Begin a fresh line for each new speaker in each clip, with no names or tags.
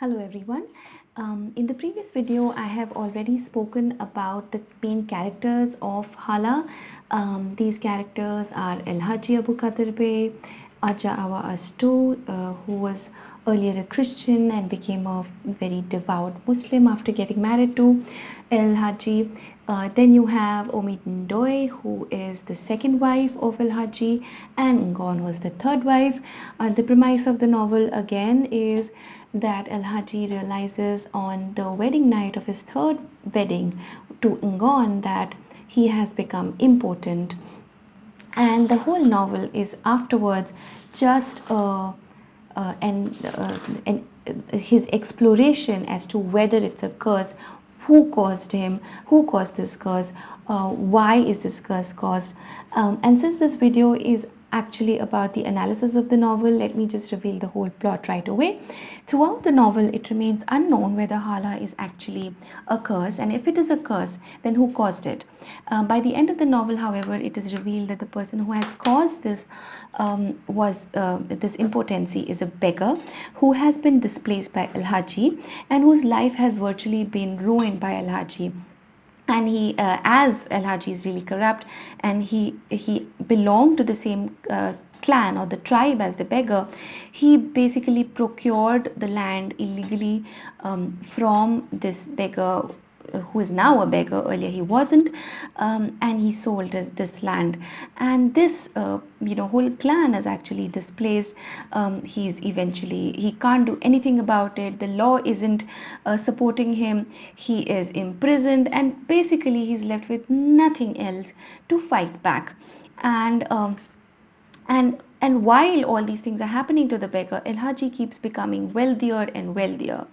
Hello everyone. In the previous video, I have already spoken about the main characters of Hala. These characters are El Haji Abu Qadir Bey, Aja Awa Astu, who was earlier a Christian and became a very devout Muslim after getting married to El Haji. Then you have Omid Ndoye, who is the second wife of El Haji, and Ngon was the third wife. The premise of the novel again is that El Haji realizes on the wedding night of his third wedding to Ngon that he has become important, and the whole novel is afterwards just and his exploration as to whether it's a curse, who caused this curse, why is this curse caused. And since this video is actually about the analysis of the novel, let me just reveal the whole plot right away. Throughout the novel, it remains unknown whether Hala is actually a curse, and if it is a curse, then who caused it. By the end of the novel, however, it is revealed that the person who has caused this this impotency is a beggar who has been displaced by El Haji and whose life has virtually been ruined by El Haji. And he as El Haji is really corrupt, and he belonged to the same clan or the tribe as the beggar. He basically procured the land illegally from this beggar, who is now a beggar. Earlier he wasn't, and he sold this land, and this whole clan is actually displaced. He can't do anything about it. The law isn't supporting him. He is imprisoned, and basically he's left with nothing else to fight back. And while all these things are happening to the beggar, El Haji keeps becoming wealthier and wealthier.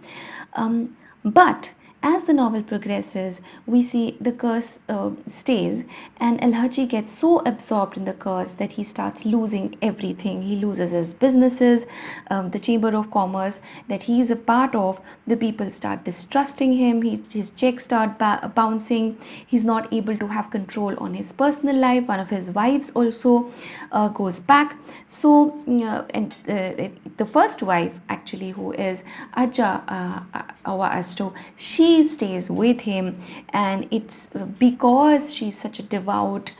But as the novel progresses, we see the curse stays, and El Haji gets so absorbed in the curse that he starts losing everything. He loses his businesses, the Chamber of Commerce that he is a part of. The people start distrusting him. His checks start bouncing. He's not able to have control on his personal life. One of his wives also goes back. So, the first wife, actually, who is Aja Awa Asto, she stays with him, and it's because she's such a devout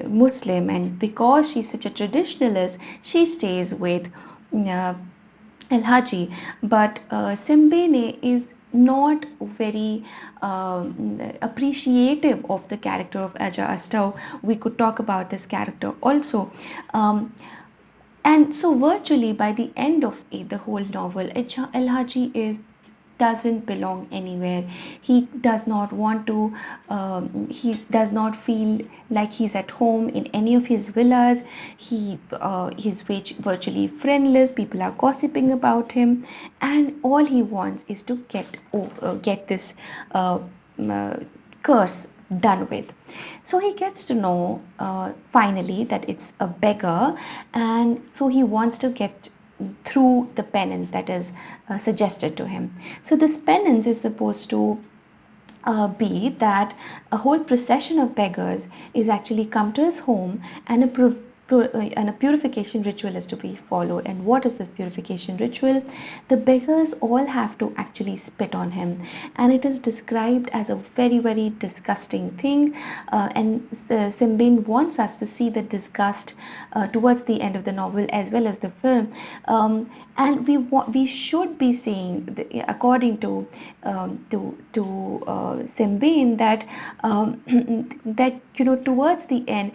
Muslim, and because she's such a traditionalist, she stays with El Haji. But Sembene is not very appreciative of the character of Aja Astau. We could talk about this character also. And so virtually by the end of the whole novel, El Haji doesn't belong anywhere. He does not want to, he does not feel like he's at home in any of his villas. He's virtually friendless. People are gossiping about him, and all he wants is to get this curse done with. So he gets to know finally that it's a beggar, and so he wants to get through the penance that is suggested to him. So this penance is supposed to be that a whole procession of beggars is actually come to his home, and a purification ritual is to be followed. And what is this purification ritual? The beggars all have to actually spit on him, and it is described as a very, very disgusting thing. And Sembene wants us to see the disgust towards the end of the novel as well as the film. And we should be seeing, according to Sembene, that towards the end,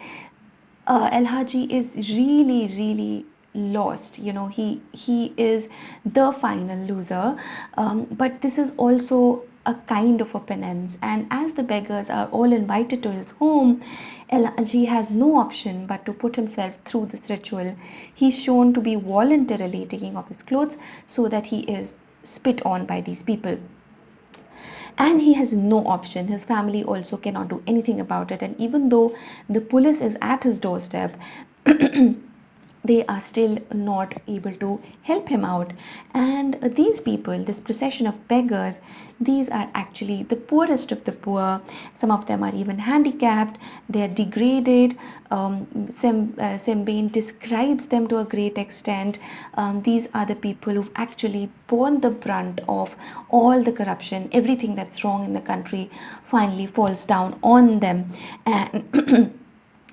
El Haji is really, really lost. He is the final loser. But this is also a kind of a penance, and as the beggars are all invited to his home, El Haji has no option but to put himself through this ritual. He's shown to be voluntarily taking off his clothes so that he is spit on by these people, and he has no option. His family also cannot do anything about it, and even though the police is at his doorstep, they are still not able to help him out. And these people, this procession of beggars, these are actually the poorest of the poor. Some of them are even handicapped, they are degraded. Sembene describes them to a great extent. These are the people who've actually borne the brunt of all the corruption. Everything that's wrong in the country finally falls down on them. And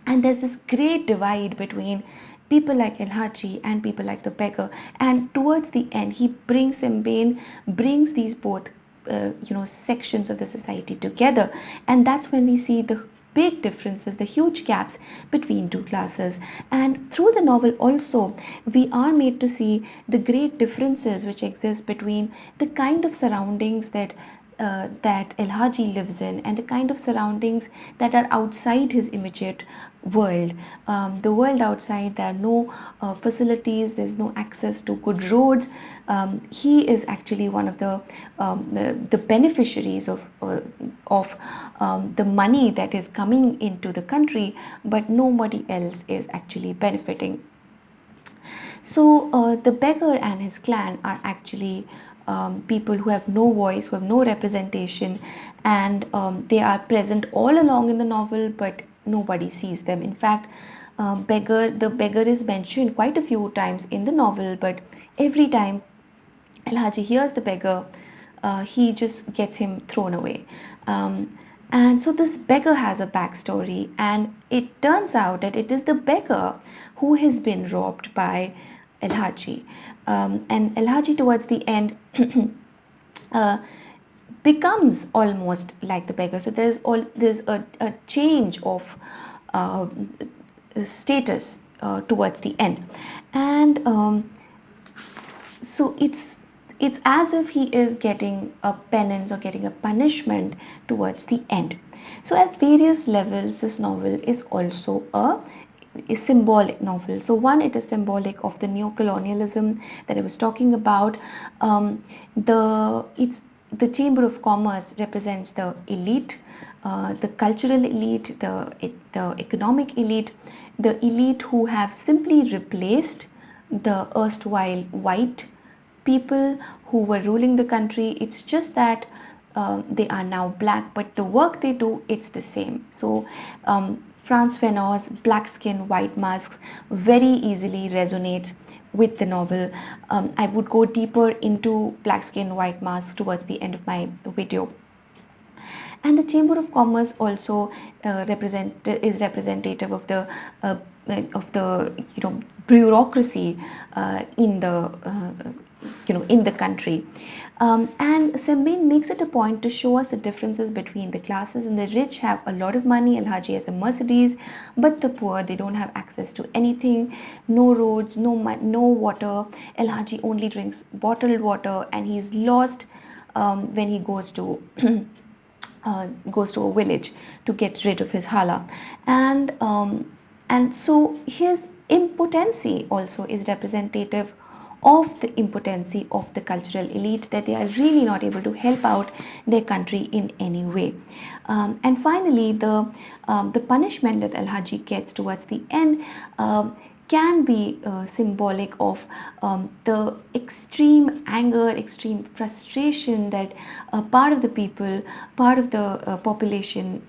and there's this great divide between people like El Haji and people like the beggar. And towards the end, he brings Sembene, brings these both, sections of the society together, and that's when we see the big differences, the huge gaps between two classes. And through the novel also, we are made to see the great differences which exist between the kind of surroundings that El Haji lives in and the kind of surroundings that are outside his immediate world. The world outside, there are no facilities, there's no access to good roads. He is actually one of the beneficiaries of the money that is coming into the country, but nobody else is actually benefiting. So the beggar and his clan are actually people who have no voice, who have no representation, and they are present all along in the novel, but nobody sees them. In fact, the beggar is mentioned quite a few times in the novel, but every time El Haji hears the beggar, he just gets him thrown away. And so this beggar has a backstory, and it turns out that it is the beggar who has been robbed by El Haji. And El Haji, towards the end, uh, becomes almost like the beggar. So there's a change of uh, status towards the end, and so it's as if he is getting a penance or getting a punishment towards the end. So at various levels, this novel is also a symbolic novel. So one, it is symbolic of the neo-colonialism that I was talking about. The Chamber of Commerce represents the elite, the cultural elite, the economic elite, the elite who have simply replaced the erstwhile white people who were ruling the country. It's just that they are now black, but the work they do, it's the same. So Frantz Fanon's Black Skin, White Masks very easily resonates with the novel. I would go deeper into Black Skin, White Masks towards the end of my video. And the Chamber of Commerce also is representative of the bureaucracy in the country. And Sembene makes it a point to show us the differences between the classes. And the rich have a lot of money. El Haji has a Mercedes, but the poor, they don't have access to anything. No roads, no water. El Haji only drinks bottled water, and he's lost when he goes to goes to a village to get rid of his xala. And so his impotency also is representative of the impotency of the cultural elite, that they are really not able to help out their country in any way. And finally, the punishment that El Haji gets towards the end can be symbolic of the extreme anger, extreme frustration that part of the people, part of the population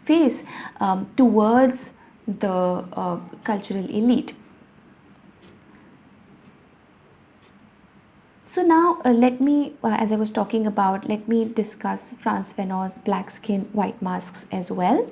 face towards the cultural elite. So now let me, as I was talking about, let me discuss Frantz Fanon's Black Skin, White Masks as well.